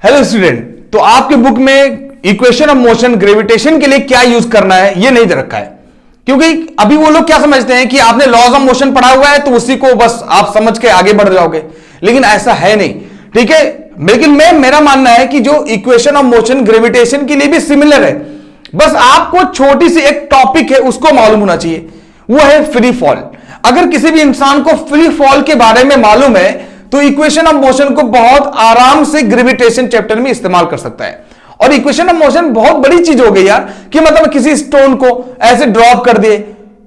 Hello student, तो आपके book में इक्वेशन ऑफ मोशन ग्रेविटेशन के लिए क्या यूज करना है ये नहीं दे रखा है, क्योंकि अभी वो लोग क्या समझते हैं कि आपने लॉज ऑफ मोशन पढ़ा हुआ है तो उसी को बस आप समझ के आगे बढ़ जाओगे, लेकिन ऐसा है नहीं। ठीक है, लेकिन मेरा मानना है कि जो इक्वेशन ऑफ मोशन ग्रेविटेशन के लिए भी सिमिलर है, बस आपको छोटी सी एक टॉपिक है उसको मालूम होना चाहिए, वो है फ्री फॉल। अगर किसी भी इंसान को फ्री फॉल के बारे में मालूम है तो इक्वेशन ऑफ मोशन को बहुत आराम से ग्रेविटेशन चैप्टर में इस्तेमाल कर सकता है। और इक्वेशन ऑफ मोशन बहुत बड़ी चीज हो गई यार, कि मतलब किसी स्टोन को ऐसे ड्रॉप कर दिए,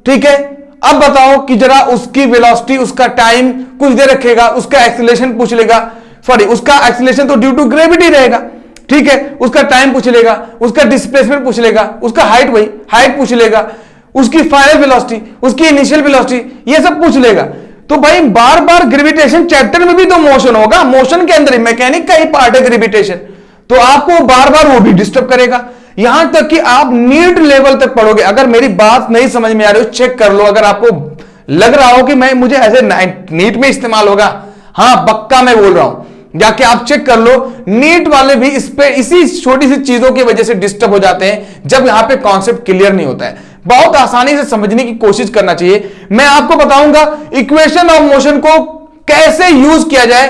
ठीक है, अब बताओ कि जरा उसकी वेलोसिटी, उसका टाइम कुछ देर रखेगा, उसका एक्सीलरेशन पूछ लेगा, सॉरी उसका एक्सीलरेशन तो ड्यू टू ग्रेविटी रहेगा, ठीक है, उसका टाइम पूछ लेगा, उसका डिस्प्लेसमेंट पूछ लेगा, उसका हाइट, वही हाइट पूछ लेगा, उसकी फाइनल वेलोसिटी, उसकी इनिशियल वेलोसिटी, ये सब पूछ लेगा। तो भाई बार बार ग्रेविटेशन चैप्टर में भी तो मोशन होगा, मोशन के अंदर मैकेनिक का ही पार्ट है ग्रेविटेशन, तो आपको बार बार वो भी डिस्टर्ब करेगा। यहां तक कि आप नीट लेवल तक पढ़ोगे। अगर मेरी बात नहीं समझ में आ रही हो चेक कर लो, अगर आपको लग रहा हो कि मुझे ऐसे नीट में इस्तेमाल होगा, हाँ पक्का मैं बोल रहा हूं, जाके आप चेक कर लो। नीट वाले भी इस पे इसी छोटी सी चीजों की वजह से डिस्टर्ब हो जाते हैं, जब यहां पे कॉन्सेप्ट क्लियर नहीं होता है। बहुत आसानी से समझने की कोशिश करना चाहिए। मैं आपको बताऊंगा इक्वेशन ऑफ मोशन को कैसे यूज किया जाए,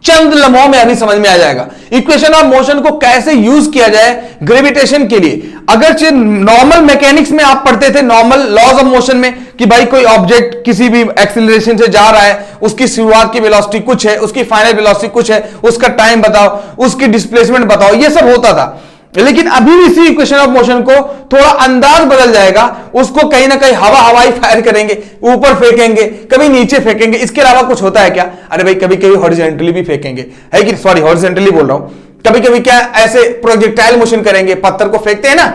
चंद लम्हों में अभी समझ में आ जाएगा। इक्वेशन ऑफ मोशन को कैसे यूज किया जाए ग्रेविटेशन के लिए। अगर नॉर्मल मैकेनिक्स में आप पढ़ते थे, नॉर्मल लॉज ऑफ मोशन में, कि भाई कोई ऑब्जेक्ट किसी भी एक्सीलरेशन से जा रहा है, उसकी शुरुआत की वेलोसिटी कुछ है, उसकी फाइनल वेलोसिटी कुछ है, उसका टाइम बताओ, उसकी डिस्प्लेसमेंट बताओ, ये सब होता था। लेकिन अभी इसी इक्वेशन ऑफ मोशन को थोड़ा अंदाज बदल जाएगा, उसको कहीं ना कहीं हवाई फायर करेंगे, ऊपर फेंकेंगे, कभी नीचे फेंकेंगे, इसके अलावा कुछ होता है क्या? अरे भाई कभी कभी हॉरिजॉन्टली भी फेंकेंगे, है कि सॉरी हॉरिजॉन्टली बोल रहा हूं, कभी कभी क्या ऐसे प्रोजेक्टाइल मोशन करेंगे, पत्थर को फेंकते हैं ना,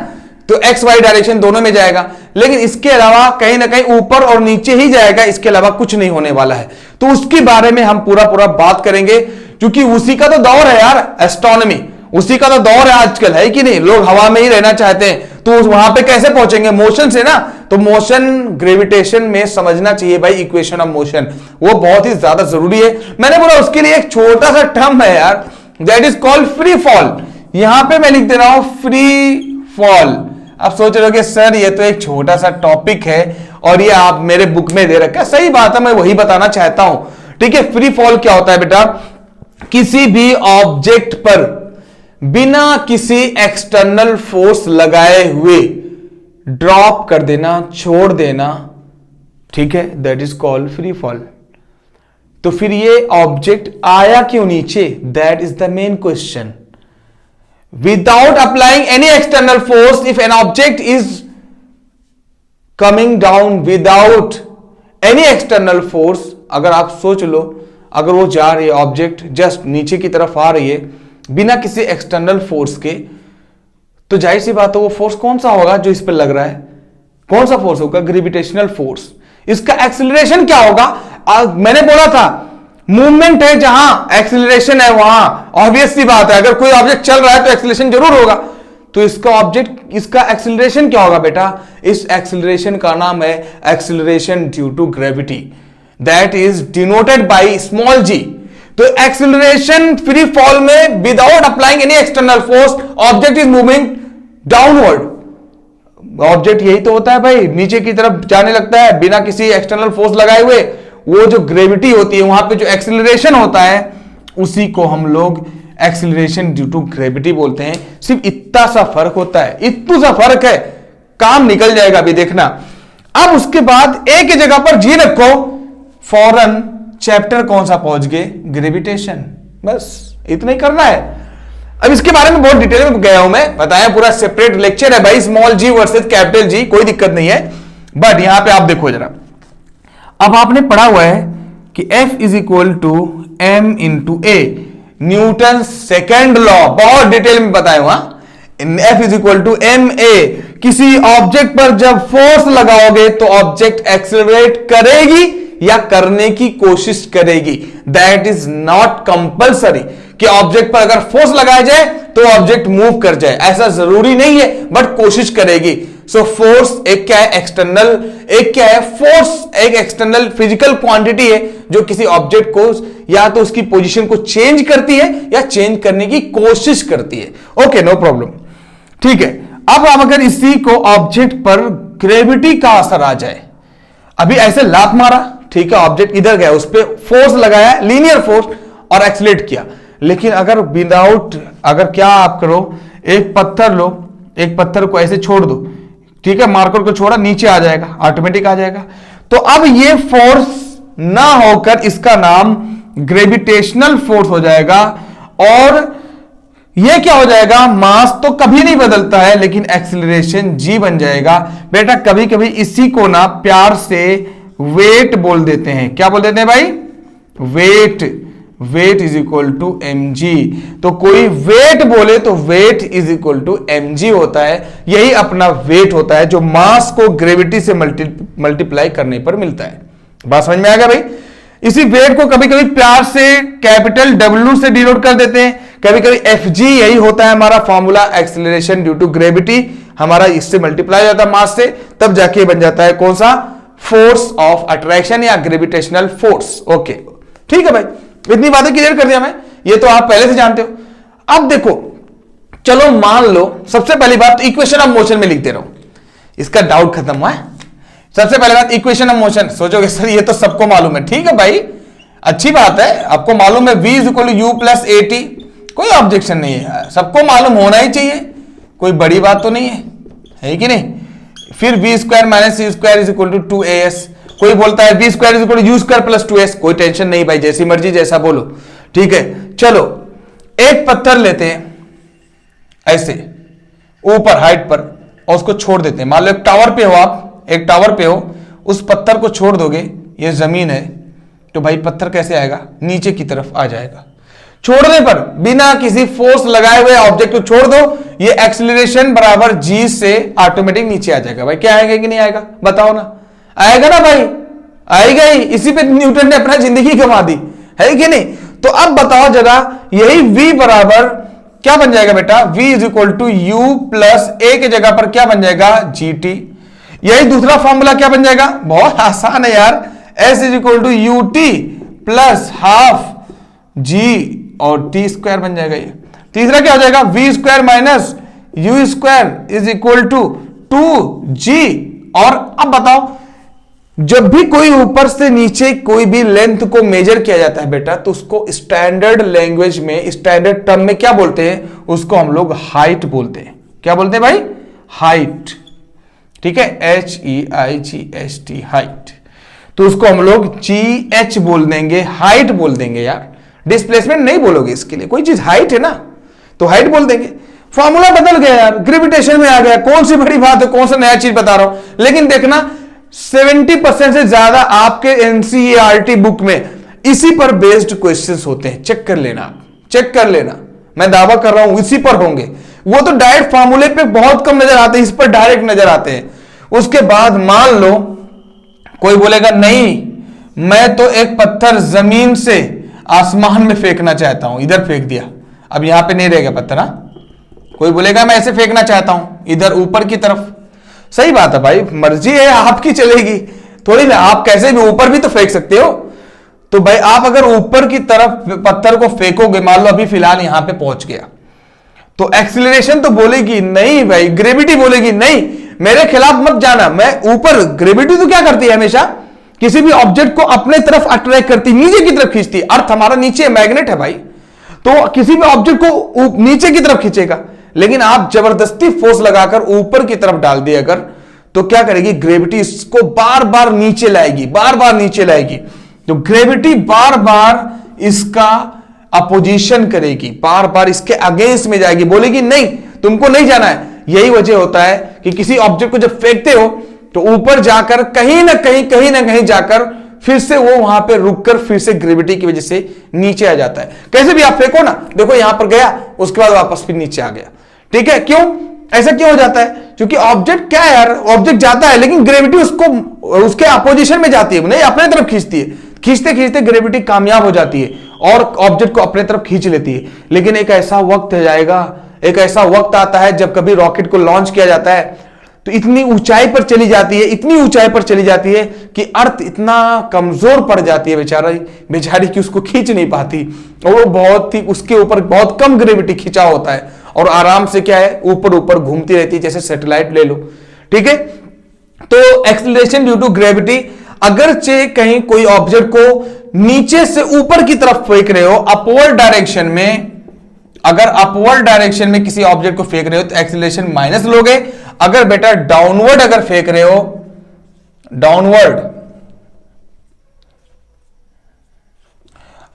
तो एक्स वाई डायरेक्शन दोनों में जाएगा, लेकिन इसके अलावा कहीं ना कहीं ऊपर और नीचे ही जाएगा, इसके अलावा कुछ नहीं होने वाला है। तो उसके बारे में हम पूरा बात करेंगे, क्योंकि उसी का तो दौर है यार, एस्ट्रोनॉमी उसी का तो दौर है आजकल, है कि नहीं? लोग हवा में ही रहना चाहते हैं, तो वहां पे कैसे पहुंचेंगे? मोशन से ना। तो मोशन ग्रेविटेशन में समझना चाहिए भाई इक्वेशन ऑफ मोशन, वो बहुत ही ज्यादा जरूरी है। मैंने बोला उसके लिए एक छोटा सा टर्म है यार, that is called free fall. यहां पे मैं लिख दे रहा हूं फ्री फॉल। आप सोच रहे हो कि सर ये तो एक छोटा सा टॉपिक है और ये आप मेरे बुक में दे रखा है। सही बात है, मैं वही बताना चाहता हूं। ठीक है, फ्री फॉल क्या होता है बेटा? किसी भी ऑब्जेक्ट पर बिना किसी एक्सटर्नल फोर्स लगाए हुए ड्रॉप कर देना, छोड़ देना, ठीक है, that is called free fall. तो फिर ये ऑब्जेक्ट आया क्यों नीचे? That is the main question. Without applying any external force, if an object is coming down without any external force, अगर आप सोच लो, अगर वो जा रही है ऑब्जेक्ट जस्ट नीचे की तरफ आ रही है बिना किसी एक्सटर्नल फोर्स के, तो जाहिर सी बात है वो फोर्स कौन सा होगा जो इस पर लग रहा है? कौन सा फोर्स होगा? Gravitational force. इसका एक्सीलरेशन क्या होगा? मैंने बोला था मूवमेंट है जहां एक्सीलरेशन है वहां ऑब्वियस सी बात है, अगर कोई ऑब्जेक्ट चल रहा है तो एक्सीलरेशन जरूर होगा। तो इसका एक्सीलरेशन क्या होगा बेटा? इस एक्सीलरेशन का नाम है acceleration due to gravity, that is denoted by small G. तो एक्सीलरेशन फ्री फॉल में without applying any external force object is moving downward. Object यही तो होता है भाई, नीचे की तरफ जाने लगता है बिना किसी एक्सटर्नल फोर्स लगाए हुए। वो जो ग्रेविटी होती है, वहां पे जो एक्सीलरेशन होता है, उसी को हम लोग एक्सीलरेशन ड्यू टू ग्रेविटी बोलते हैं। सिर्फ इतना सा फर्क होता है, इतना सा फर्क है, काम निकल जाएगा अभी देखना। अब उसके बाद एक ही जगह पर जी रखो, फौरन चैप्टर कौन सा पहुंच गए? ग्रेविटेशन। बस इतना ही करना है। अब इसके बारे में बहुत डिटेल में गया हूं मैं, बताया, पूरा सेपरेट लेक्चर है भाई, स्मॉल जी वर्सेस कैपिटल जी, कोई दिक्कत नहीं है। बट यहां पे आप देखो जरा, अब आपने पढ़ा हुआ है कि F is equal to M into A, Newton second law, बहुत डिटेल में बताया हुआ। F is equal to M A. किसी ऑब्जेक्ट पर जब फोर्स लगाओगे तो ऑब्जेक्ट एक्सेलरेट करेगी या करने की कोशिश करेगी। दैट इज नॉट कंपल्सरी कि ऑब्जेक्ट पर अगर फोर्स लगाया जाए तो ऑब्जेक्ट मूव कर जाए, ऐसा जरूरी नहीं है, बट कोशिश करेगी। सो फोर्स एक क्या है, एक्सटर्नल, एक क्या है, फोर्स एक एक्सटर्नल फिजिकल क्वांटिटी है जो किसी ऑब्जेक्ट को या तो उसकी पोजीशन को चेंज करती है या चेंज करने की कोशिश करती है। ओके, नो प्रॉब्लम, ठीक है। अब अगर इसी को ऑब्जेक्ट पर ग्रेविटी का असर आ जाए, अभी ऐसे लात मारा, ठीक है, ऑब्जेक्ट इधर गया, उस पर फोर्स लगाया, लीनियर फोर्स, और एक्सीलरेट किया। लेकिन अगर विदाउट, अगर क्या आप करो, एक पत्थर लो, एक पत्थर को ऐसे छोड़ दो, ठीक है, मार्कर को छोड़ा, नीचे आ जाएगा, ऑटोमेटिक आ जाएगा। तो अब ये फोर्स ना होकर इसका नाम ग्रेविटेशनल फोर्स हो जाएगा, और ये क्या हो जाएगा, मास तो कभी नहीं बदलता है लेकिन एक्सीलरेशन जी बन जाएगा। बेटा कभी कभी इसी को ना प्यार से वेट बोल देते हैं। क्या बोल देते हैं भाई, weight, weight is equal to mg। तो कोई वेट बोले तो weight is equal to mg होता है। यही अपना वेट होता है जो मास को ग्रेविटी से मल्टीप्लाई करने पर मिलता है। बात समझ में आ गया भाई। इसी वेट को कभी कभी प्यार से कैपिटल W से डिनोट कर देते हैं, कभी कभी fg, यही होता है हमारा formula, acceleration due to gravity, हमारा इससे मल्टीप्लाई हो जाता है मास से, तब जाके बन जाता है कौन सा, फोर्स ऑफ अट्रैक्शन या ग्रेविटेशनल फोर्स। ओके, ठीक है भाई, इतनी बातें क्लियर कर दिया मैं, ये तो आप पहले से जानते हो। अब देखो, चलो मान लो, सबसे पहली बात इक्वेशन ऑफ मोशन में लिखते रहो, इसका डाउट खत्म हुआ है। सबसे पहली बात इक्वेशन ऑफ मोशन, सोचोगे सर ये तो सबको मालूम है, ठीक है भाई, अच्छी बात है, आपको मालूम है v equal to U plus A T, कोई ऑब्जेक्शन नहीं है, सबको मालूम होना ही चाहिए, कोई बड़ी बात तो नहीं है कि नहीं। फिर v square minus C square is equal to 2as, कोई बोलता है v square is equal to U square plus 2s, कोई टेंशन नहीं भाई, जैसी मर्जी जैसा बोलो, ठीक है। चलो एक पत्थर लेते हैं ऐसे ऊपर हाइट पर और उसको छोड़ देते हैं। मान लो एक टावर पे हो, आप एक टावर पे हो, उस पत्थर को छोड़ दोगे, ये जमीन है, तो भाई पत्थर कैसे आएगा, नीचे की तरफ आ जाएगा। छोड़ने पर बिना किसी फोर्स लगाए हुए ऑब्जेक्ट को छोड़ दो, ये एक्सीलरेशन बराबर जी से ऑटोमेटिक नीचे आ जाएगा। भाई क्या आएगा कि नहीं आएगा, बताओ ना, आएगा ना भाई, आएगा ही, इसी पे न्यूटन ने अपना जिंदगी कमा दी है कि नहीं। तो अब बताओ जरा, यही v बराबर क्या बन जाएगा बेटा, v is equal to U plus A के जगह पर क्या बन जाएगा, जी टी। यही दूसरा फॉर्मूला क्या बन जाएगा, बहुत आसान है यार, s is equal to U T plus half G और टी स्क्वायर बन जाएगा। ये तीसरा क्या हो जाएगा, v square minus U square is equal to 2g। और अब बताओ, जब भी कोई ऊपर से नीचे कोई भी लेंथ को मेजर किया जाता है बेटा, तो उसको स्टैंडर्ड लैंग्वेज में, स्टैंडर्ड टर्म में क्या बोलते हैं, उसको हम लोग हाइट बोलते हैं। क्या बोलते हैं भाई, हाइट, ठीक है, HEIGHT, हाइट। तो उसको हम लोग GH बोल देंगे, हाइट बोल देंगे यार, डिस्प्लेसमेंट नहीं बोलोगे इसके लिए, कोई चीज हाइट है ना तो हाइट बोल देंगे। फॉर्मूला बदल गया यार, ग्रेविटेशन में आ गया, कौन सी बड़ी बात है, कौन सा नया चीज बता रहा हूं। लेकिन देखना 70% से ज्यादा आपके एनसीईआरटी बुक में इसी पर बेस्ड क्वेश्चंस होते हैं, चेक कर लेना, चेक कर लेना, मैं दावा कर रहा हूं इसी पर होंगे। वो तो डायरेक्ट फार्मूले पे बहुत कम नजर आते हैं, इस पर डायरेक्ट नजर आते हैं। उसके बाद मान लो कोई बोलेगा नहीं, मैं तो एक पत्थर जमीन से आसमान में फेंकना चाहता हूं, इधर फेंक दिया, अब यहां पे नहीं रहेगा पत्थर। हाँ, कोई बोलेगा मैं ऐसे फेंकना चाहता हूं इधर ऊपर की तरफ, सही बात है भाई, मर्जी है आपकी चलेगी, थोड़ी ना आप कैसे भी ऊपर भी तो फेंक सकते हो। तो भाई आप अगर ऊपर की तरफ पत्थर को फेंकोगे, मान लो अभी फिलहाल यहां पे पहुंच गया, तो एक्सीलरेशन तो बोलेगी नहीं भाई, ग्रेविटी बोलेगी नहीं, मेरे खिलाफ मत जाना, मैं ऊपर। ग्रेविटी तो क्या करती है, हमेशा किसी भी ऑब्जेक्ट को अपने तरफ अट्रैक्ट करती, नीचे की तरफ खींचती। अर्थ हमारा नीचे मैग्नेट है भाई, तो किसी भी ऑब्जेक्ट को नीचे की तरफ खींचेगा। लेकिन आप जबरदस्ती फोर्स लगाकर ऊपर की तरफ डाल दिए अगर, तो क्या करेगी, ग्रेविटी इसको बार बार नीचे लाएगी, बार बार नीचे लाएगी। तो ग्रेविटी बार बार इसका अपोजिशन करेगी, बार बार इसके अगेंस्ट में जाएगी, बोलेगी नहीं तुमको नहीं जाना है। यही वजह होता है कि किसी ऑब्जेक्ट को जब फेंकते हो तो ऊपर जाकर कहीं ना कहीं जाकर फिर से वो वहां पे रुककर फिर से ग्रेविटी की वजह से नीचे आ जाता है। कैसे भी आप फेंको ना, देखो यहां पर गया, उसके बाद वापस फिर नीचे आ गया, ठीक है। क्यों ऐसा क्यों हो जाता है, क्योंकि ऑब्जेक्ट क्या है यार, ऑब्जेक्ट जाता है लेकिन ग्रेविटी उसको उसके अपोजिशन में जाती है, नहीं अपने तरफ खींचती है। खींचते खींचते ग्रेविटी कामयाब हो जाती है और ऑब्जेक्ट को अपने तरफ खींच लेती है। लेकिन एक ऐसा वक्त जाएगा, एक ऐसा वक्त आता है जब कभी रॉकेट को लॉन्च किया जाता है, तो इतनी ऊंचाई पर चली जाती है, इतनी ऊंचाई पर चली जाती है कि अर्थ इतना कमजोर पड़ जाती है बेचारी कि उसको खींच नहीं पाती, और वो बहुत ही उसके ऊपर बहुत कम ग्रेविटी खिंचाव होता है और आराम से क्या है ऊपर ऊपर घूमती रहती है, जैसे सैटेलाइट ले लो। ठीक है, तो एक्सेलरेशन ड्यू टू ग्रेविटी, अगरचे कहीं कोई ऑब्जेक्ट को नीचे से ऊपर की तरफ फेंक रहे हो अपवर्ड डायरेक्शन में, अगर अपवर्ड डायरेक्शन में किसी ऑब्जेक्ट को फेंक रहे हो तो एक्सेलरेशन माइनस लोगे। अगर बेटा डाउनवर्ड अगर फेंक रहे हो, डाउनवर्ड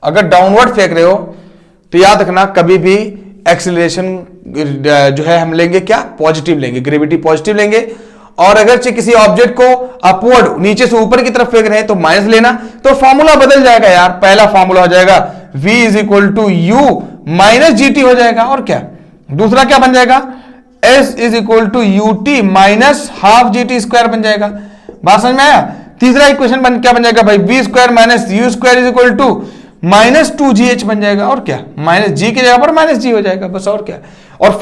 अगर डाउनवर्ड फेंक रहे हो तो याद रखना कभी भी एक्सेलरेशन जो है हम लेंगे क्या, पॉजिटिव लेंगे, ग्रेविटी पॉजिटिव लेंगे। और अगर किसी ऑब्जेक्ट को अपवर्ड नीचे से ऊपर की तरफ फेंक रहे हैं तो माइनस लेना। तो फॉर्मूला बदल जाएगा यार, पहला फॉर्मूला हो जाएगा v is equal to U minus G T हो जाएगा, और क्या दूसरा क्या बन जाएगा, s is equal to U T minus half G T square बन जाएगा। बात समझ में आया। तीसरा इक्वेशन क्या बन जाएगा भाई, v square minus U square is equal to minus two G H बन जाएगा, और क्या माइनस जी की जगह पर माइनस जी हो जाएगा बस, और क्या। और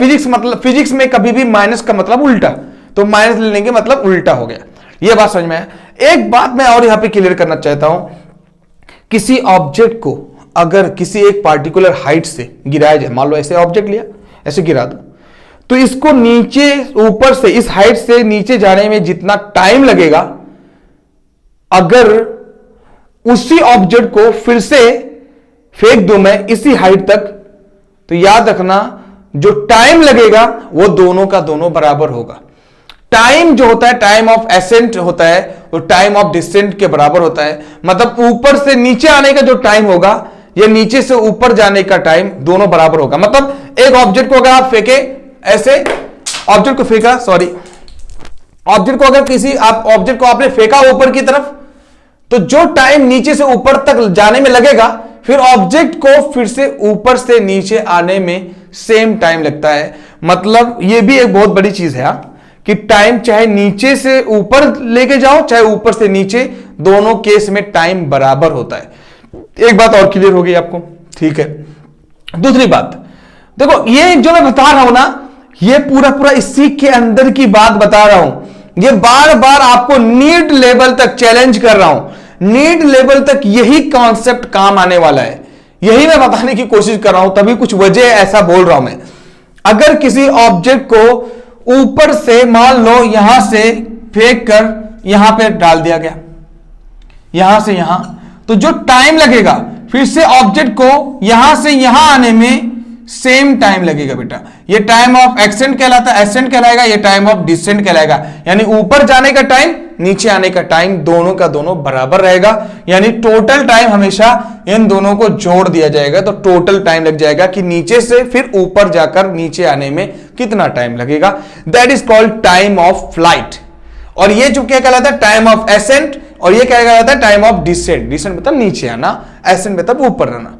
फिजिक्स में कभी भी माइनस का मतलब उल्टा, तो माइनस ले लेंगे मतलब उल्टा हो गया। यह बात समझ में आया। एक बात मैं और यहां पे क्लियर करना चाहता हूं, किसी ऑब्जेक्ट को अगर किसी एक पार्टिकुलर हाइट से गिराया जाए, मान लो ऐसे ऑब्जेक्ट लिया ऐसे गिरा दो, तो इसको नीचे ऊपर से इस हाइट से नीचे जाने में जितना टाइम लगेगा, अगर उसी ऑब्जेक्ट को फिर से फेंक दूं मैं इसी हाइट तक, तो याद रखना जो टाइम लगेगा वो दोनों का दोनों बराबर होगा। टाइम जो होता है टाइम ऑफ एसेंट होता है, वो टाइम ऑफ डिसेंट के बराबर होता है। मतलब ऊपर से नीचे आने का जो टाइम होगा या नीचे से ऊपर जाने का टाइम दोनों बराबर होगा। मतलब एक ऑब्जेक्ट को अगर आप फेंके ऐसे, ऑब्जेक्ट को फेंका, सॉरी ऑब्जेक्ट को अगर किसी आप ऑब्जेक्ट को आपने फेंका ऊपर की तरफ, तो जो टाइम नीचे से ऊपर तक जाने में लगेगा, फिर ऑब्जेक्ट को फिर से ऊपर से नीचे आने में सेम टाइम लगता है। मतलब यह भी एक बहुत बड़ी चीज है कि टाइम चाहे नीचे से ऊपर लेके जाओ चाहे ऊपर से नीचे, दोनों केस में टाइम बराबर होता है। एक बात और क्लियर हो गई आपको, ठीक है। दूसरी बात देखो, ये जो मैं बता रहा हूं ना, ये पूरा पूरा इसी के अंदर की बात बता रहा हूं। ये बार बार आपको नीड लेवल तक चैलेंज कर रहा हूं, नीड लेवल तक यही कॉन्सेप्ट काम आने वाला है, यही मैं बताने की कोशिश कर रहा हूं, तभी कुछ वजह ऐसा बोल रहा हूं मैं। अगर किसी ऑब्जेक्ट को ऊपर से मान लो यहां से फेंक कर यहां पे डाल दिया गया, यहां से यहां, तो जो टाइम लगेगा फिर से ऑब्जेक्ट को यहां से यहां आने में सेम टाइम लगेगा बेटा। ये टाइम ऑफ एक्सेंट कहलाता है, एसेंट कहलाएगा, ये टाइम ऑफ डिसेंट कहलाएगा। यानी ऊपर जाने का टाइम नीचे आने का टाइम दोनों का दोनों बराबर रहेगा। यानी टोटल टाइम हमेशा इन दोनों को जोड़ दिया जाएगा, तो टोटल टाइम लग जाएगा कि नीचे से फिर ऊपर जाकर नीचे आने में कितना टाइम लगेगा। That is called time of flight. और ये जो क्या कहलाता है, टाइम ऑफ एसेंट, और ये क्या कहलाता है, टाइम ऑफ डिसेंट। डिसेंट मतलब नीचे आना, एसेंट मतलब ऊपर रहना,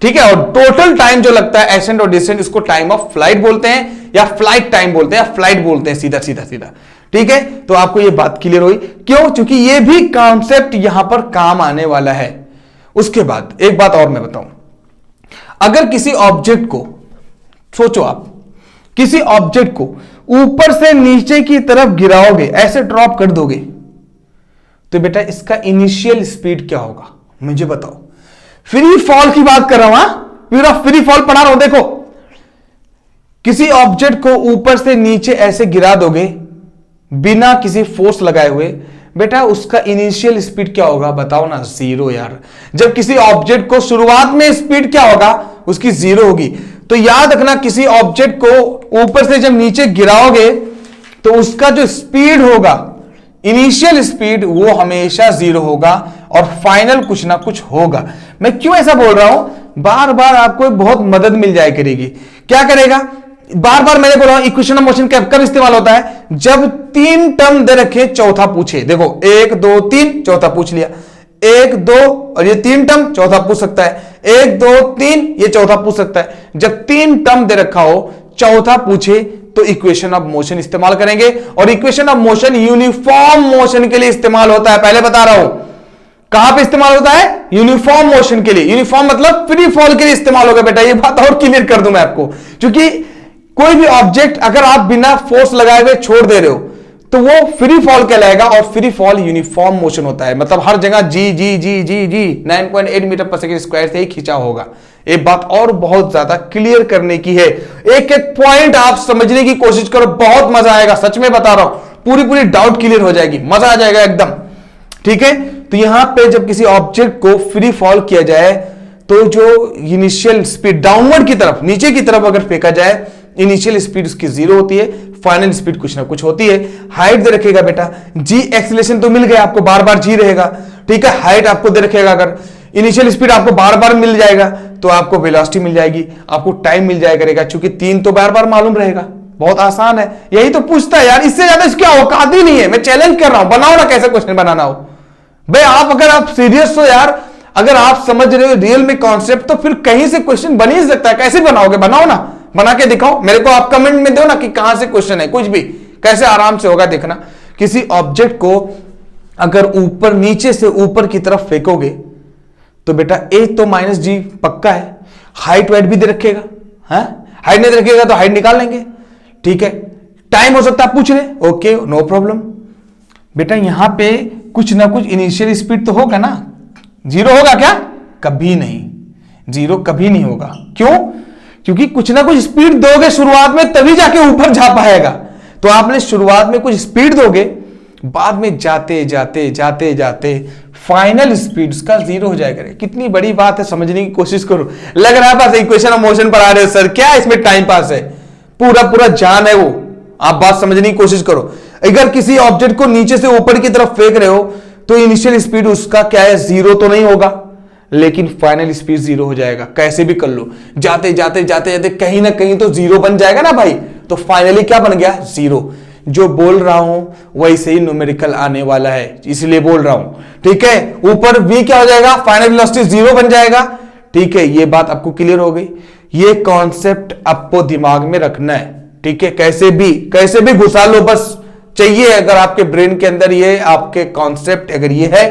ठीक है। और टोटल टाइम जो लगता है एसेंट और डिसेंट, इसको टाइम ऑफ फ्लाइट बोलते हैं, या फ्लाइट टाइम बोलते हैं, या फ्लाइट बोलते हैं, सीधा सीधा सीधा, ठीक है। तो आपको ये बात क्लियर हुई क्यों, क्योंकि ये भी कॉन्सेप्ट यहां पर काम आने वाला है। उसके बाद एक बात और मैं बताऊं, अगर किसी ऑब्जेक्ट को, सोचो आप किसी ऑब्जेक्ट को ऊपर से नीचे की तरफ गिराओगे, ऐसे ड्रॉप कर दोगे, तो बेटा इसका इनिशियल स्पीड क्या होगा मुझे बताओ। फ्री फॉल की बात कर रहा हूं, फ्री फॉल पढ़ा रहा हूं। देखो किसी ऑब्जेक्ट को ऊपर से नीचे ऐसे गिरा दोगे बिना किसी फोर्स लगाए हुए, बेटा उसका इनिशियल स्पीड क्या होगा बताओ ना, जीरो यार। जब किसी ऑब्जेक्ट को शुरुआत में स्पीड क्या होगा, उसकी जीरो होगी। तो याद रखना किसी ऑब्जेक्ट को ऊपर से जब नीचे गिराओगे तो उसका जो स्पीड होगा, इनिशियल स्पीड, वो हमेशा जीरो होगा और फाइनल कुछ ना कुछ होगा। मैं क्यों ऐसा बोल रहा हूं, बार बार आपको बहुत मदद मिल जाए करेगी। क्या करेगा, बार बार मैंने बोला इक्वेशन ऑफ मोशन कब इस्तेमाल होता है, जब तीन टर्म दे रखे चौथा पूछे। देखो 1 2 3 चौथा पूछ लिया, 1 2 और ये तीन टर्म चौथा पूछ सकता है, 1 2 3 ये चौथा पूछ सकता है। जब तीन टर्म दे रखा हो चौथा पूछे तो इक्वेशन ऑफ मोशन इस्तेमाल करेंगे। और equation of motion uniform motion के लिए इस्तेमाल होता है, पहले बता रहा हूं कहां पे इस्तेमाल होता है, यूनिफॉर्म मोशन के लिए। यूनिफॉर्म मतलब फ्री फॉल के लिए इस्तेमाल होगा बेटा, ये बात और क्लियर कर दूं मैं आपको। क्योंकि कोई भी ऑब्जेक्ट अगर आप बिना फोर्स लगाए हुए छोड़ दे रहे हो तो वो फ्री फॉल कहलाएगा। और फ्री फॉल यूनिफॉर्म मोशन होता है, मतलब हर जगह जी जी जी जी जी 9.8 मीटर पर सेकेंड स्क्वायर से ही खींचा होगा। एक बात और बहुत ज्यादा क्लियर करने की है, एक एक पॉइंट आप समझने की कोशिश करो, बहुत मजा आएगा, सच में बता रहा हूं, पूरी पूरी डाउट क्लियर हो जाएगी, मजा आ जाएगा एकदम। ठीक है, तो यहां पे जब किसी ऑब्जेक्ट को फ्री फॉल किया जाए तो जो इनिशियल स्पीड डाउनवर्ड की तरफ, नीचे की तरफ अगर फेंका जाए, इनिशियल स्पीड उसकी 0 होती है, फाइनल स्पीड कुछ ना कुछ होती है। हाइट दे रखेगा बेटा, जी एक्सीलरेशन तो मिल गया आपको, बार बार जी रहेगा। ठीक है, हाइट आपको दे रखेगा, अगर इनिशियल स्पीड आपको बार बार मिल जाएगा तो आपको वेलोसिटी मिल जाएगी, आपको टाइम मिल जाएगा करेगा, क्योंकि 3 तो बार बार मालूम रहेगा। बहुत आसान है, यही तो पूछता है यार, इससे ज्यादा इसकी औकात ही नहीं है। मैं चैलेंज कर रहा हूं, बनाओ ना कैसे क्वेश्चन बनाना हो भाई। आप अगर आप सीरियस हो यार, अगर आप समझ रहे हो रियल में कॉन्सेप्ट, तो फिर कहीं से क्वेश्चन बन ही सकता है। कैसे बनाओगे, बनाओ ना, बना के दिखाओ मेरे को, आप कमेंट में दो ना कि कहां से क्वेश्चन है, कुछ भी कैसे आराम से होगा देखना। किसी ऑब्जेक्ट को अगर ऊपर, नीचे से ऊपर की तरफ फेंकोगे तो बेटा ए तो माइनस जी पक्का है, हाइट वाइट भी दे रखेगा, हाइट नहीं दे रखेगा तो हाइट निकाल लेंगे। ठीक है, टाइम हो सकता है पूछ रहे, ओके नो प्रॉब्लम। बेटा यहां पे कुछ ना कुछ इनिशियल स्पीड तो होगा ना, 0 होगा क्या? कभी नहीं, 0 कभी नहीं होगा। क्यों? क्योंकि कुछ ना कुछ स्पीड दोगे शुरुआत में, तभी जाके ऊपर जा पाएगा। तो आपने शुरुआत में कुछ स्पीड दोगे, बाद में जाते जाते जाते जाते फाइनल स्पीड उसका 0 हो जाएगा। कितनी बड़ी बात है, समझने की कोशिश करो। लग रहा है बस इक्वेशन ऑफ मोशन पढ़ा रहे हो सर, क्या इसमें टाइम पास है? पूरा पूरा जान है वो, आप बात समझने की कोशिश करो। अगर किसी ऑब्जेक्ट को नीचे से ऊपर की तरफ फेंक रहे हो तो इनिशियल स्पीड उसका क्या है, 0 तो नहीं होगा, लेकिन फाइनल स्पीड 0 हो जाएगा। कैसे भी कर लो, जाते जाते जाते जाते कहीं ना कहीं तो 0 बन जाएगा ना भाई। तो फाइनली क्या बन गया, 0। जो बोल रहा हूं वैसे ही न्यूमेरिकल आने वाला है, इसलिए बोल रहा हूं। ठीक है, ऊपर v क्या हो जाएगा, फाइनल वेलोसिटी 0 बन जाएगा। ठीक है, ये बात आपको क्लियर हो गई। ये कॉन्सेप्ट आपको दिमाग में रखना है। ठीक है, कैसे भी घुसा लो, बस चाहिए अगर आपके ब्रेन के अंदर ये आपके कॉन्सेप्ट अगर ये है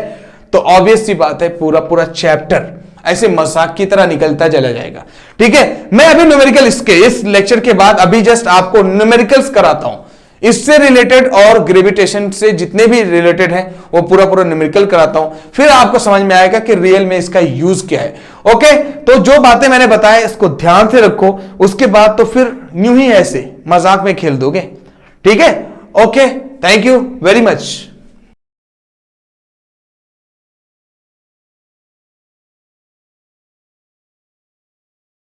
तो ऑब्वियस सी बात है पूरा पूरा चैप्टर ऐसे मजाक की तरह निकलता चला जाएगा। ठीक है, मैं अभी न्यूमेरिकल इस लेक्चर के बाद अभी जस्ट आपको न्यूमेरिकल्स कराता हूं, इससे रिलेटेड और ग्रेविटेशन से जितने भी रिलेटेड हैं वो पूरा पूरा न्यूमेरिकल कराता हूं, फिर आपको समझ में आएगा कि रियल में इसका यूज क्या है। ओके, तो जो बातें मैंने बताया इसको ध्यान से रखो, उसके बाद तो फिर यूं ही ऐसे मजाक में खेल दोगे। ठीक है, okay, thank you very much.